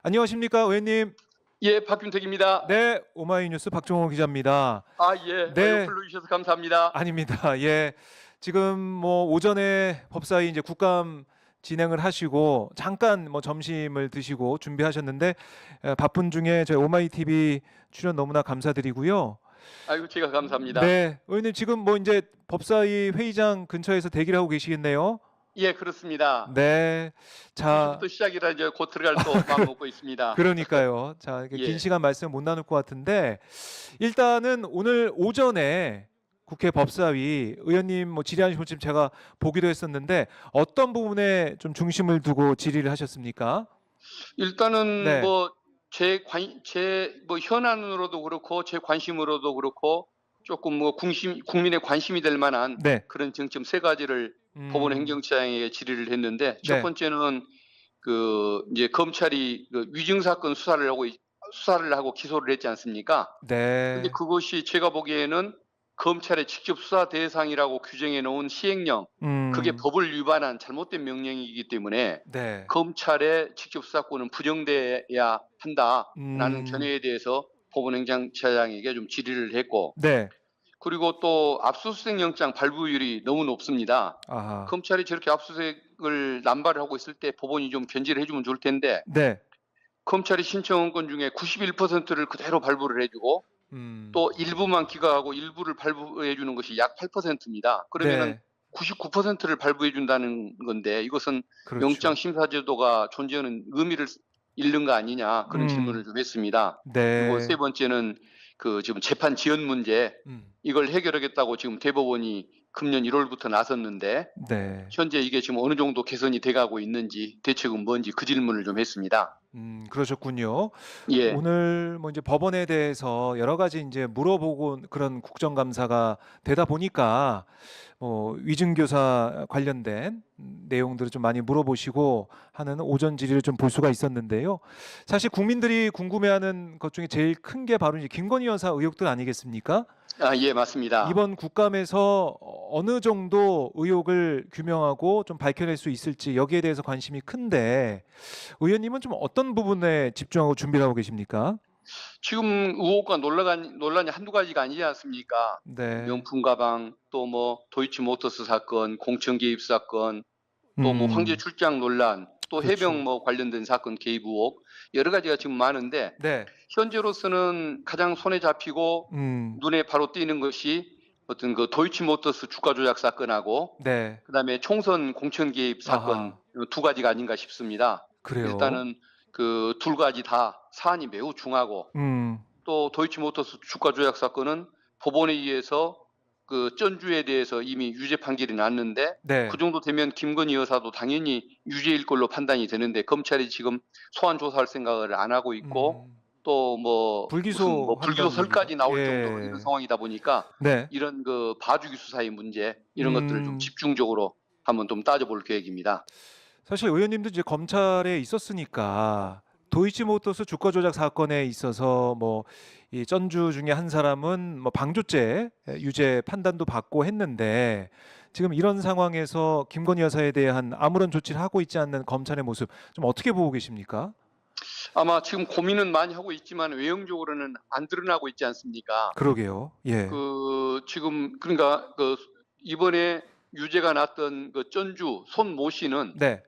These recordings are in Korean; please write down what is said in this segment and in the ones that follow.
안녕하십니까, 의원님. 예, 박균택입니다. 네, 오마이뉴스 박종호 기자입니다. 아, 예. 네, 불러주셔서 감사합니다. 아닙니다. 예, 지금 뭐 오전에 법사위 이제 국감 진행을 하시고 잠깐 뭐 점심을 드시고 준비하셨는데 바쁜 중에 저희 오마이 TV 출연 너무나 감사드리고요. 아이고, 제가 감사합니다. 네, 의원님 지금 뭐 이제 법사위 회의장 근처에서 대기를 하고 계시겠네요. 예, 그렇습니다. 네, 자. 2시부터 시작이라 이제 곧 들어갈 또 마음 먹고 있습니다. 그러니까요. 자, 이렇게 긴 예. 시간 말씀 못 나눌 것 같은데 일단은 오늘 오전에 국회 법사위 의원님 뭐 질의하신 지금 제가 보기도 했었는데 어떤 부분에 좀 중심을 두고 질의를 하셨습니까? 일단은 네, 뭐 제 현안으로도 그렇고 제 관심으로도 그렇고 조금 뭐 국민의 관심이 될 만한 네, 그런 쟁점 세 가지를 법원 행정처장에게 질의를 했는데, 첫 네, 번째는 이제 검찰이 위증 사건 수사를 하고 기소를 했지 않습니까? 근데 네, 그것이 제가 보기에는 검찰의 직접 수사 대상이라고 규정해 놓은 시행령, 그게 법을 위반한 잘못된 명령이기 때문에 네, 검찰의 직접 수사권은 부정돼야 한다라는 음, 견해에 대해서 법원행정처장에게 좀 질의를 했고, 네, 그리고 또 압수수색 영장 발부율이 너무 높습니다. 아하, 검찰이 저렇게 압수수색을 남발을 하고 있을 때 법원이 좀 견제를 해주면 좋을 텐데, 네, 검찰이 신청한 건 중에 91%를 그대로 발부를 해주고 또 일부만 기각하고 일부를 발부해 주는 것이 약 8%입니다. 그러면은 네, 99%를 발부해 준다는 건데, 이것은 영장 그렇죠. 심사 제도가 존재하는 의미를 잃는 거 아니냐, 그런 질문을 좀 했습니다. 그리고 세 네, 번째는 지금 재판 지연 문제, 이걸 해결하겠다고 지금 대법원이 금년 1월부터 나섰는데 네. 현재 이게 지금 어느 정도 개선이 돼가고 있는지, 대책은 뭔지, 그 질문을 좀 했습니다. 그러셨군요. 예. 오늘 뭐 이제 법원에 대해서 여러 가지 이제 물어보고 그런 국정감사가 되다 보니까 뭐 위증교사 관련된 내용들을 좀 많이 물어보시고 하는 오전 질의를 좀 볼 수가 있었는데요. 사실 국민들이 궁금해하는 것 중에 제일 큰 게 바로 이제 김건희 여사 의혹들 아니겠습니까? 아, 예, 맞습니다. 이번 국감에서 어느 정도 의혹을 규명하고 좀 밝혀낼 수 있을지 여기에 대해서 관심이 큰데 의원님은 좀 어떤 부분에 집중하고 준비를 하고 계십니까? 지금 의혹과 논란이 한두 가지가 아니지 않습니까? 네. 명품 가방, 또 뭐 도이치모터스 사건, 공천 개입 사건, 또 뭐 황제 음, 출장 논란, 또 해병 그렇죠. 뭐 관련된 사건 개입 의혹, 여러 가지가 지금 많은데, 네. 현재로서는 가장 손에 잡히고 음, 눈에 바로 띄는 것이 어떤 도이치모터스 주가 조작 사건하고 네. 그다음에 총선 공천 개입 사건, 아하. 두 가지가 아닌가 싶습니다. 그래요. 일단은 그 두 가지 다 사안이 매우 중하고, 음, 또 도이치모터스 주가 조작 사건은 법원에 의해서 그 전주에 대해서 이미 유죄 판결이 났는데, 그 네. 정도 되면 김건희 여사도 당연히 유죄일 걸로 판단이 되는데 검찰이 지금 소환 조사할 생각을 안 하고 있고, 음, 또 뭐 무슨 뭐 불기소한다는 얘기죠. 불기소설까지 나올 정도로 이런 예. 상황이다 보니까 네. 이런 그 봐주기 수사의 문제, 이런 것들을 좀 음, 집중적으로 한번 좀 따져볼 계획입니다. 사실 의원님도 이제 검찰에 있었으니까 도이치모터스 주가 조작 사건에 있어서 뭐 이 전주 중에 한 사람은 뭐 방조죄 유죄 판단도 받고 했는데 지금 이런 상황에서 김건희 여사에 대한 아무런 조치를 하고 있지 않는 검찰의 모습 좀 어떻게 보고 계십니까? 아마 지금 고민은 많이 하고 있지만 외형적으로는 안 드러나고 있지 않습니까? 그러게요. 예. 지금 그러니까 이번에 유죄가 났던 그 전주 손모 씨는 네.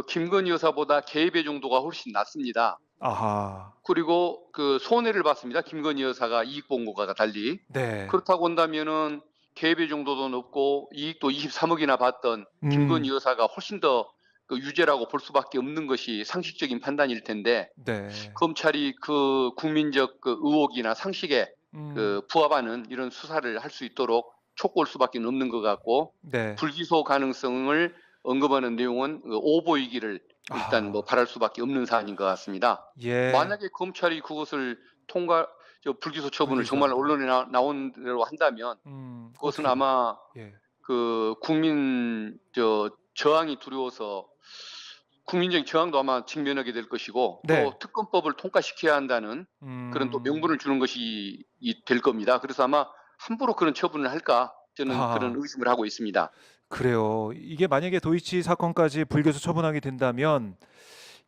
김건희 여사보다 개입의 정도가 훨씬 낮습니다. 아하. 그리고 손해를 봤습니다. 김건희 여사가 이익 본 것과 달리. 네. 그렇다고 한다면은 개입의 정도도 높고 이익도 23억이나 봤던 김건희 음. 여사가 훨씬 더 유죄라고 볼 수밖에 없는 것이 상식적인 판단일 텐데, 네. 검찰이 국민적 의혹이나 상식에 음. 부합하는 이런 수사를 할 수 있도록 촉구할 수밖에 없는 것 같고, 네. 불기소 가능성을 언급하는 내용은 오보이기를 일단 뭐 아. 바랄 수밖에 없는 사안인 것 같습니다. 예. 만약에 검찰이 그것을 불기소 처분을 정말 불기소한다. 언론에 나온 대로 한다면, 그것은 어떻게 돼? 아마 예. 국민 저항이 두려워서 국민적인 저항도 아마 직면하게 될 것이고, 네. 또 특검법을 통과시켜야 한다는 그런 또 음. 명분을 주는 것이 될 겁니다. 그래서 아마 함부로 그런 처분을 할까, 저는 그런 아. 의심을 하고 있습니다. 그래요. 이게 만약에 도이치 사건까지 불기소 처분하게 된다면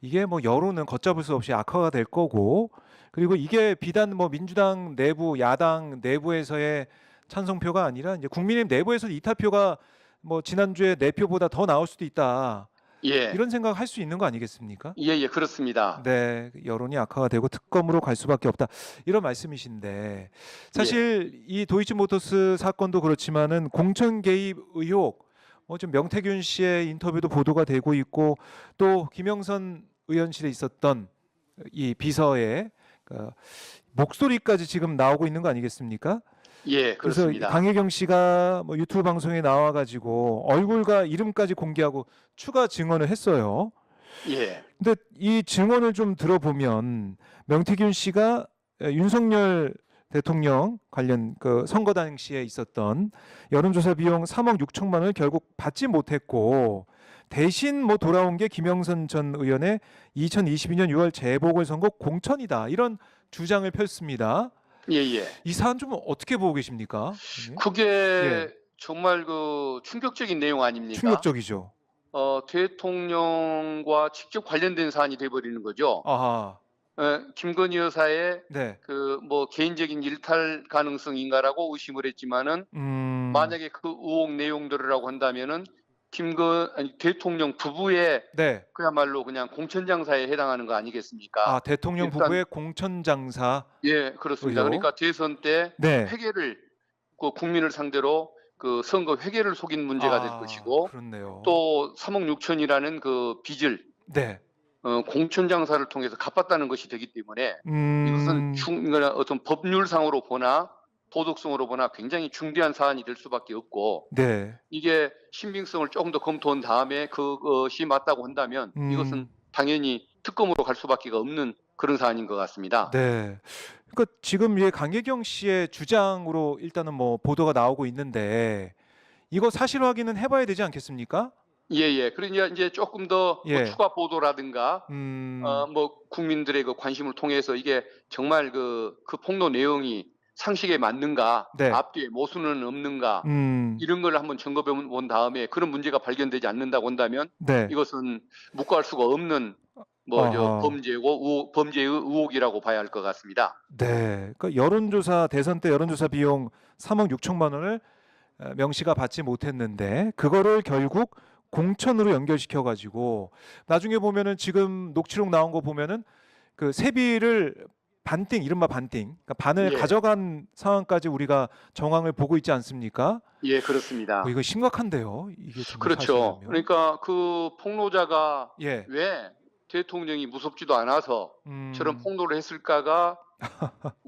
이게 뭐 여론은 걷잡을 수 없이 악화가 될 거고, 그리고 이게 비단 뭐 민주당 내부, 야당 내부에서의 찬성표가 아니라 이제 국민의힘 내부에서 이탈표가 뭐 지난주에 내 표보다 더 나올 수도 있다. 예, 이런 생각 할 수 있는 거 아니겠습니까? 예, 그렇습니다. 네, 여론이 악화가 되고 특검으로 갈 수밖에 없다. 이런 말씀이신데, 예, 사실 이 도이치모터스 사건도 그렇지만은 공천 개입 의혹, 뭐 좀 명태균 씨의 인터뷰도 보도가 되고 있고, 또 김영선 의원실에 있었던 이 비서의 그 목소리까지 지금 나오고 있는 거 아니겠습니까? 예, 그래서 그렇습니다. 강혜경 씨가 뭐 유튜브 방송에 나와가지고 얼굴과 이름까지 공개하고 추가 증언을 했어요. 예, 근데 이 증언을 좀 들어보면 명태균 씨가 윤석열 대통령 관련 그 선거 당시에 있었던 여론조사 비용 3억 6천만 원을 결국 받지 못했고, 대신 뭐 돌아온 게 김영선 전 의원의 2022년 6월 재보궐선거 공천이다, 이런 주장을 펼습니다. 예, 예. 이 사안 좀 어떻게 보고 계십니까? 의원님? 예, 그게 정말 그 충격적인 내용 아닙니까? 충격적이죠. 대통령과 직접 관련된 사안이 돼버리는 거죠. 아하, 김건희 여사의 네, 그 뭐 개인적인 일탈 가능성인가라고 의심을 했지만은 만약에 그 의혹 내용들이라고 한다면은 대통령 부부의 네. 그야말로 그냥 공천장사에 해당하는 거 아니겠습니까? 아, 대통령 일단 부부의 공천장사 예, 그렇습니다. 의혹. 그러니까 대선 때 네. 회계를 그 국민을 상대로 그 선거 회계를 속인 문제가 될 아, 것이고 그렇네요. 또 3억 6천이라는 그 빚을 네. 공천 장사를 통해서 갚았다는 것이 되기 때문에 이것은 음, 어떤 법률상으로 보나 도덕성으로 보나 굉장히 중대한 사안이 될 수밖에 없고 네. 이게 신빙성을 조금 더 검토한 다음에 그것이 맞다고 한다면 이것은 당연히 특검으로 갈 수밖에 없는 그런 사안인 것 같습니다. 네. 그러니까 지금 이 강혜경 씨의 주장으로 일단은 뭐 보도가 나오고 있는데, 이거 사실 확인은 해봐야 되지 않겠습니까? 예, 예. 그러니까 이제 조금 더 뭐 예. 추가 보도라든가 뭐 국민들의 그 관심을 통해서 이게 정말 그 폭로 내용이 상식에 맞는가, 네. 앞뒤에 모순은 없는가, 이런 걸 한번 점검해 본 다음에 그런 문제가 발견되지 않는다고 한다면 네. 이것은 묵과할 수가 없는 아하. 범죄의 의혹이라고 봐야 할 것 같습니다. 네. 그러니까 여론조사 대선 때 여론조사 비용 3억 6천만 원을 명 씨가 받지 못했는데, 그거를 결국 공천으로 연결시켜 가지고 나중에 보면은 지금 녹취록 나온 거 보면은 그 세비를 반띵, 이른바 반띵, 그러니까 반을 예, 가져간 상황까지 우리가 정황을 보고 있지 않습니까? 예, 그렇습니다. 이거 심각한데요. 이게 정말 그렇죠. 사실이라면. 그러니까 그 폭로자가 예. 왜 대통령이 무섭지도 않아서 저런 폭로를 했을까가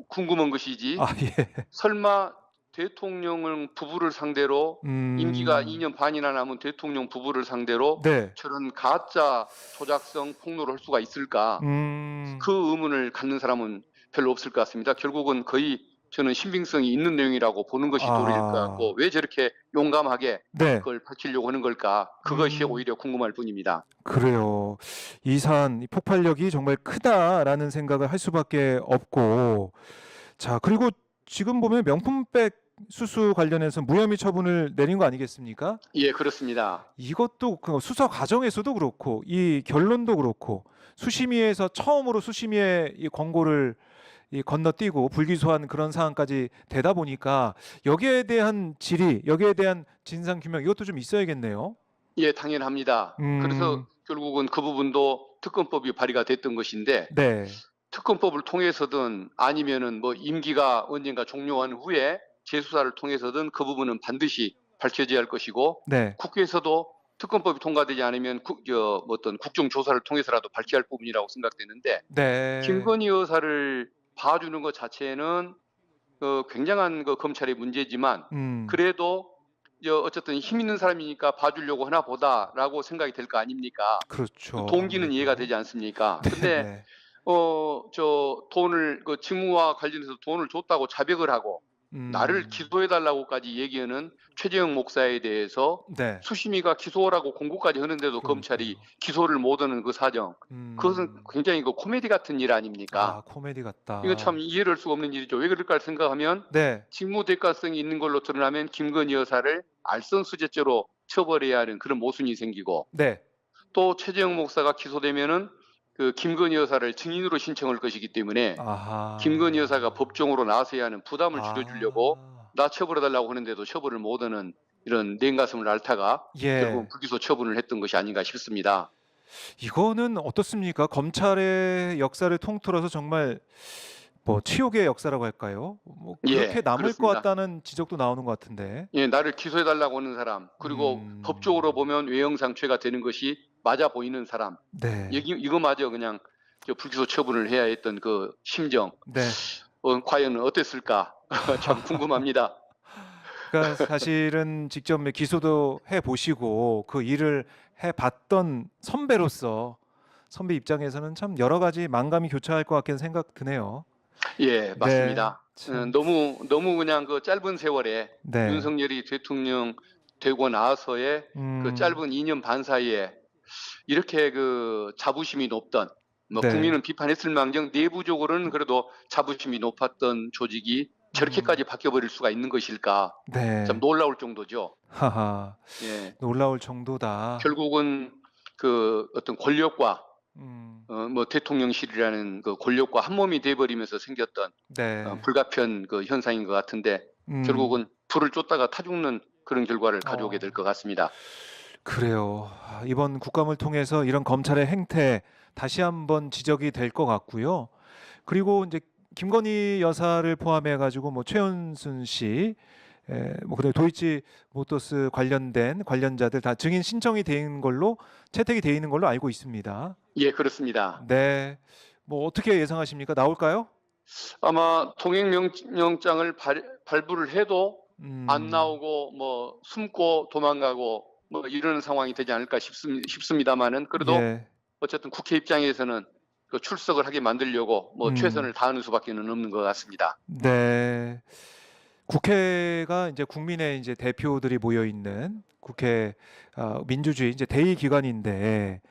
궁금한 것이지. 아, 예. 설마 대통령을 부부를 상대로 임기가 음. 2년 반이나 남은 대통령 부부를 상대로 네. 저런 가짜 조작성 폭로를 할 수가 있을까? 그 의문을 갖는 사람은 별로 없을 것 같습니다. 결국은 거의 저는 신빙성이 있는 내용이라고 보는 것이 도리일 것 같고 아. 왜 저렇게 용감하게 네. 그걸 밝히려고 하는 걸까? 그것이 오히려 궁금할 뿐입니다. 그래요. 이 사안, 이 폭발력이 정말 크다라는 생각을 할 수밖에 없고, 자, 그리고 지금 보면 명품백 수수 관련해서 무혐의 처분을 내린 거 아니겠습니까? 예, 그렇습니다. 이것도 그 수사 과정에서도 그렇고 이 결론도 그렇고 수심위에서 처음으로 수심위에 이 권고를 이 건너뛰고 불기소한 그런 상황까지 되다 보니까 여기에 대한 질의, 여기에 대한 진상 규명, 이것도 좀 있어야겠네요. 예, 당연합니다. 그래서 결국은 그 부분도 특검법이 발의가 됐던 것인데 네. 특검법을 통해서든 아니면은 뭐 임기가 언젠가 종료한 후에 재수사를 통해서든 그 부분은 반드시 밝혀져야 할 것이고 네. 국회에서도 특검법이 통과되지 않으면 어떤 국정조사를 통해서라도 밝혀야 할 부분이라고 생각되는데 네. 김건희 여사를 봐주는 것 자체는 굉장한 그 검찰의 문제지만 그래도 어쨌든 힘 있는 사람이니까 봐주려고 하나 보다라고 생각이 될 거 아닙니까? 그 그렇죠. 동기는 아무래도. 이해가 되지 않습니까? 근데 네. 돈을 그 직무와 관련해서 돈을 줬다고 자백을 하고 나를 음. 기소해달라고까지 얘기하는 최재형 목사에 대해서 네. 수심위가 기소라고 공고까지 하는데도 그러니까요. 검찰이 기소를 못하는 그 사정, 그것은 굉장히 그 코미디 같은 일 아닙니까? 아, 코미디 같다. 이건 참 이해를 할 수가 없는 일이죠. 왜 그럴까 생각하면 네. 직무 대가성이 있는 걸로 드러나면 김건희 여사를 알선수재죄로 처벌해야 하는 그런 모순이 생기고 네. 또 최재형 목사가 기소되면은 그 김건희 여사를 증인으로 신청할 것이기 때문에 아하. 김건희 여사가 법정으로 나서야 하는 부담을 줄여주려고 아. 나 처벌해달라고 하는데도 처벌을 못하는 이런 냉가슴을 앓다가 결국은 예. 불기소 처분을 했던 것이 아닌가 싶습니다. 이거는 어떻습니까? 검찰의 역사를 통틀어서 정말 뭐 치욕의 역사라고 할까요? 뭐 그렇게 예, 남을 것 그렇습니다. 같다는 지적도 나오는 것 같은데. 예, 나를 기소해달라고 하는 사람, 그리고 법적으로 보면 외형상죄가 되는 것이 맞아 보이는 사람, 네. 이거마저 그냥 저 불기소 처분을 해야 했던 그 심정, 네. 과연 어땠을까? 참 궁금합니다. 그러니까 사실은 직접 기소도 해 보시고 그 일을 해 봤던 선배로서 선배 입장에서는 참 여러 가지 만감이 교차할 것 같긴 생각 드네요. 예, 네. 맞습니다. 참. 너무 그냥 그 짧은 세월에 네. 윤석열이 대통령 되고 나서의 그 짧은 2년 반 사이에 이렇게 그 자부심이 높던, 뭐 네. 국민은 비판했을망정 내부적으로는 그래도 자부심이 높았던 조직이 저렇게까지 바뀌어버릴 수가 있는 것일까? 네. 참 놀라울 정도죠. 하하. 예, 놀라울 정도다. 결국은 그 어떤 권력과 뭐 대통령실이라는 그 권력과 한 몸이 돼버리면서 생겼던 네. 불가피한 그 현상인 것 같은데 결국은 불을 쫓다가 타 죽는 그런 결과를 가져오게 될 것 같습니다. 그래요. 이번 국감을 통해서 이런 검찰의 행태 다시 한번 지적이 될 것 같고요. 그리고 이제 김건희 여사를 포함해 가지고 뭐 최은순 씨, 뭐 그다음에 도이치 모터스 관련된 관련자들 다 증인 신청이 돼 있는 걸로 채택이 돼 있는 걸로 알고 있습니다. 예, 그렇습니다. 네. 뭐 어떻게 예상하십니까? 나올까요? 아마 통행영장을 발부를 해도 안 음. 나오고 뭐 숨고 도망가고 뭐 이런 상황이 되지 않을까 싶습니다만은 그래도 예. 어쨌든 국회 입장에서는 그 출석을 하게 만들려고 뭐 최선을 다하는 수밖에 없는 것 같습니다. 네. 국회가 이제 국민의 이제 대표들이 모여 있는 국회, 민주주의 이제 대의 기관인데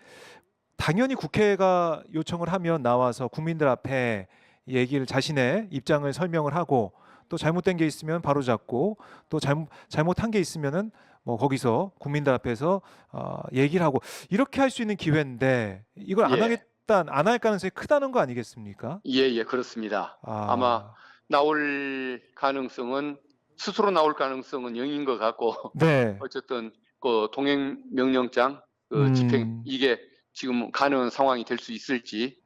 당연히 국회가 요청을 하면 나와서 국민들 앞에 얘기를 자신의 입장을 설명을 하고 또 잘못된 게 있으면 바로잡고 또 잘못한 게 있으면은 뭐 거기서 국민들 앞에서 얘기를 하고 이렇게 할 수 있는 기회인데 이걸 안 예. 하겠다, 안 할 가능성이 크다는 거 아니겠습니까? 예, 그렇습니다. 아마 나올 가능성은 스스로 나올 가능성은 0인 것 같고 네. 어쨌든 그 동행 명령장 그 집행 이게 지금 가능한 상황이 될 수 있을지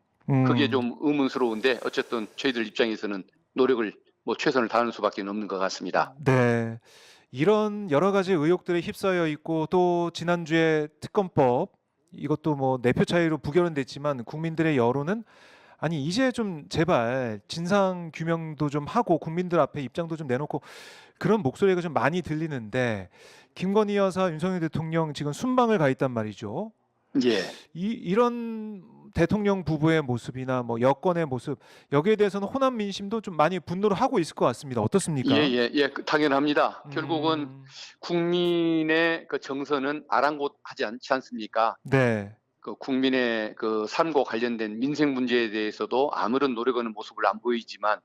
그게 좀 의문스러운데 어쨌든 저희들 입장에서는 노력을 뭐 최선을 다하는 수밖에 없는 것 같습니다. 네. 이런 여러 가지 의혹들에 휩싸여 있고 또 지난주에 특검법 이것도 뭐 내표 차이로 부결은 됐지만 국민들의 여론은 아니 이제 좀 제발 진상 규명도 좀 하고 국민들 앞에 입장도 좀 내놓고 그런 목소리가 좀 많이 들리는데 김건희 여사, 윤석열 대통령 지금 순방을 가 있단 말이죠. 예. 이런 대통령 부부의 모습이나 뭐 여권의 모습 여기에 대해서는 호남 민심도 좀 많이 분노를 하고 있을 것 같습니다. 어떻습니까? 예, 당연합니다. 결국은 국민의 그 정서는 아랑곳하지 않지 않습니까? 네. 그 국민의 그 삶과 관련된 민생 문제에 대해서도 아무런 노력하는 모습을 안 보이지만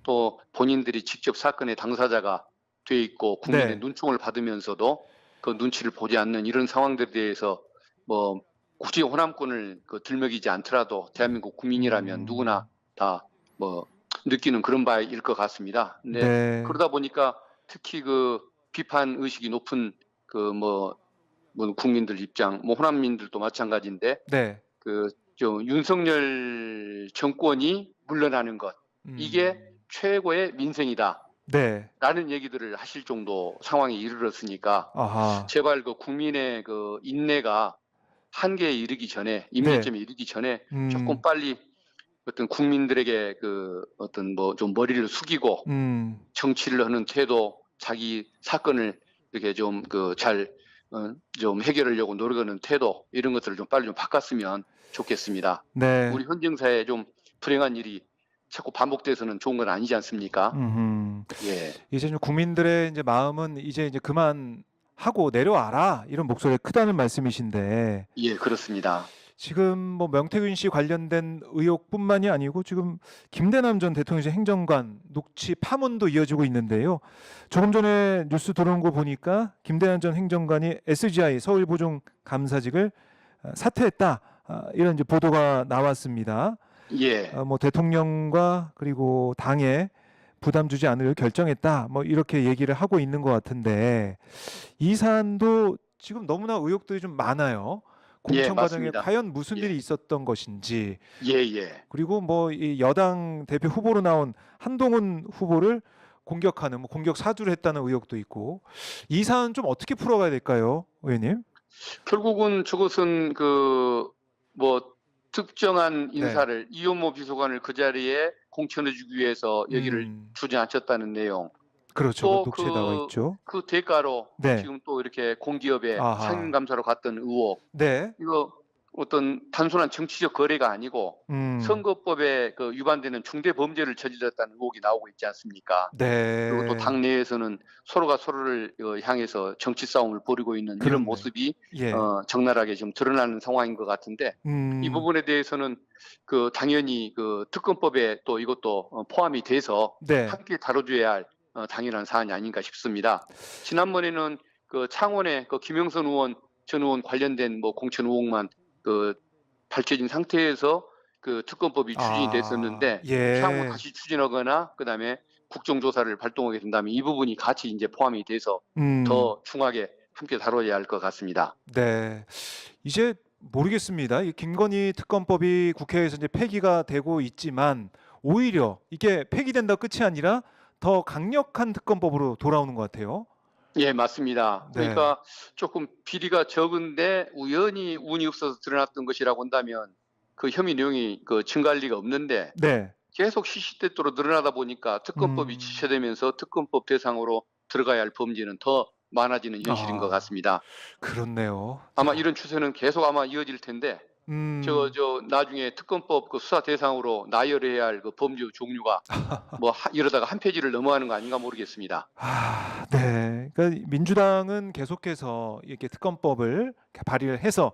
또 본인들이 직접 사건의 당사자가 돼 있고 국민의 네. 눈총을 받으면서도 그 눈치를 보지 않는 이런 상황들에 대해서 뭐 굳이 호남권을 그 들먹이지 않더라도 대한민국 국민이라면 누구나 다 뭐 느끼는 그런 바일 것 같습니다. 근데 네. 그러다 보니까 특히 그 비판 의식이 높은 그 뭐 국민들 입장, 뭐 호남민들도 마찬가지인데 네. 그 저 윤석열 정권이 물러나는 것 이게 최고의 민생이다. 네. 라는 얘기들을 하실 정도 상황에 이르렀으니까 아하. 제발 그 국민의 그 인내가 한계에 이르기 전에 임계점에 이르기 전에 조금 빨리 어떤 국민들에게 그 어떤 뭐 좀 머리를 숙이고 정치를 하는 태도, 자기 사건을 이렇게 좀 그 잘 좀 해결하려고 노력하는 태도 이런 것들을 좀 빨리 좀 바꿨으면 좋겠습니다. 네. 우리 현정사에 좀 불행한 일이 자꾸 반복돼서는 좋은 건 아니지 않습니까? 예. 이제 좀 국민들의 이제 마음은 이제 그만 하고 내려와라 이런 목소리가 크다는 말씀이신데 예, 그렇습니다. 지금 뭐 명태균 씨 관련된 의혹뿐만이 아니고 지금 김대남 전 대통령실 행정관 녹취 파문도 이어지고 있는데요. 조금 전에 뉴스 들어온 거 보니까 김대남 전 행정관이 SGI 서울보증 감사직을 사퇴했다. 이런 이제 보도가 나왔습니다. 예. 뭐 대통령과 그리고 당에 부담 주지 않으려 결정했다. 뭐 이렇게 얘기를 하고 있는 것 같은데 이 사안도 지금 너무나 의혹들이 좀 많아요. 예, 공천 과정에 맞습니다. 과연 무슨 예. 일이 있었던 것인지, 예. 그리고 뭐 이 여당 대표 후보로 나온 한동훈 후보를 공격하는 뭐 공격 사주를 했다는 의혹도 있고, 이 사안 좀 어떻게 풀어가야 될까요, 의원님? 결국은 저것은 뭐 특정한 네. 인사를 이용모 비서관을 그 자리에 공천해주기 위해서 여기를 주저앉혔다는 내용. 그렇죠. 또 녹취에 나와 있죠. 그 대가로 네. 지금 또 이렇게 공기업에 아하. 상임감사로 갔던 의혹. 네. 이거 어떤 단순한 정치적 거래가 아니고 선거법에 위반되는 중대 범죄를 저질렀다는 의혹이 나오고 있지 않습니까? 네. 그리고 또 당내에서는 서로가 서로를 향해서 정치 싸움을 벌이고 있는 그렇네요. 이런 모습이 예. 적나라하게 좀 드러나는 상황인 것 같은데 이 부분에 대해서는 당연히 특검법에 또 이것도 포함이 돼서 네. 함께 다뤄줘야 할 당연한 사안이 아닌가 싶습니다. 지난번에는 창원의 김영선 의원 전 의원 관련된 뭐 공천 의혹만 밝혀진 상태에서 특검법이 추진이 됐었는데 예. 향후 다시 추진하거나 그다음에 국정조사를 발동하게 된다면 이 부분이 같이 이제 포함이 돼서 더 중하게 함께 다뤄야 할 것 같습니다. 네. 이제 모르겠습니다. 이 김건희 특검법이 국회에서 이제 폐기가 되고 있지만 오히려 이게 폐기된다 끝이 아니라 더 강력한 특검법으로 돌아오는 것 같아요. 예, 맞습니다. 네. 그러니까 조금 비리가 적은데 우연히 운이 없어서 드러났던 것이라고 한다면 그 혐의 내용이 증가할 리가 없는데 네. 계속 시시때때로 늘어나다 보니까 특검법이 지체되면서 특검법 대상으로 들어가야 할 범죄는 더 많아지는 현실인 것 같습니다. 그렇네요. 아마 이런 추세는 계속 아마 이어질 텐데 나중에 특검법 수사 대상으로 나열해야 할 범죄 종류가 뭐 이러다가 한 페이지를 넘어가는 거 아닌가 모르겠습니다. 네. 그러니까 민주당은 계속해서 이렇게 특검법을 발의를 해서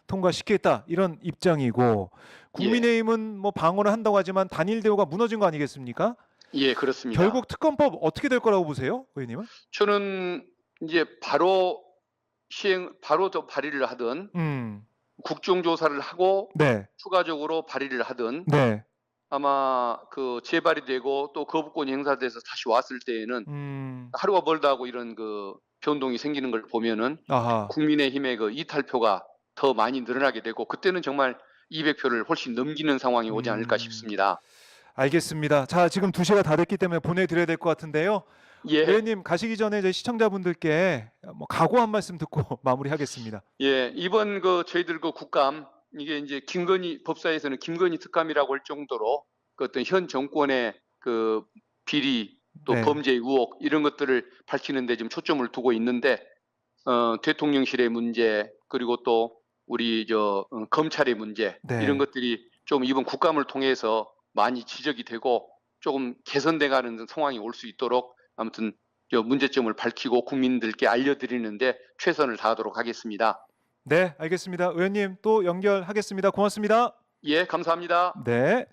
통과시키겠다 이런 입장이고 국민의힘은 뭐 방어를 한다고 하지만 단일 대우가 무너진 거 아니겠습니까? 예, 그렇습니다. 결국 특검법 어떻게 될 거라고 보세요, 의원님은? 저는 이제 바로 더 발의를 하든 국정조사를 하고 네. 추가적으로 발의를 하든 네. 아마 재발이 되고 또 거부권이 행사돼서 다시 왔을 때에는 하루가 멀다 하고 이런 변동이 생기는 걸 보면은 국민의힘의 이탈표가 더 많이 늘어나게 되고 그때는 정말 200표를 훨씬 넘기는 상황이 오지 않을까 싶습니다. 알겠습니다. 자, 지금 2시가 다 됐기 때문에 보내드려야 될 것 같은데요. 예. 의원님 가시기 전에 저희 시청자분들께 뭐 각오 한 말씀 듣고 마무리하겠습니다. 예, 이번 저희들 국감 이게 이제 법사에서는 김건희 특감이라고 할 정도로 어떤 현 정권의 비리 또 네. 범죄 의혹 이런 것들을 밝히는 데 좀 초점을 두고 있는데 대통령실의 문제 그리고 또 우리 검찰의 문제 네. 이런 것들이 좀 이번 국감을 통해서 많이 지적이 되고 조금 개선돼가는 상황이 올 수 있도록 아무튼 문제점을 밝히고 국민들께 알려드리는데 최선을 다하도록 하겠습니다. 네, 알겠습니다. 의원님 또 연결하겠습니다. 고맙습니다. 예, 감사합니다. 네.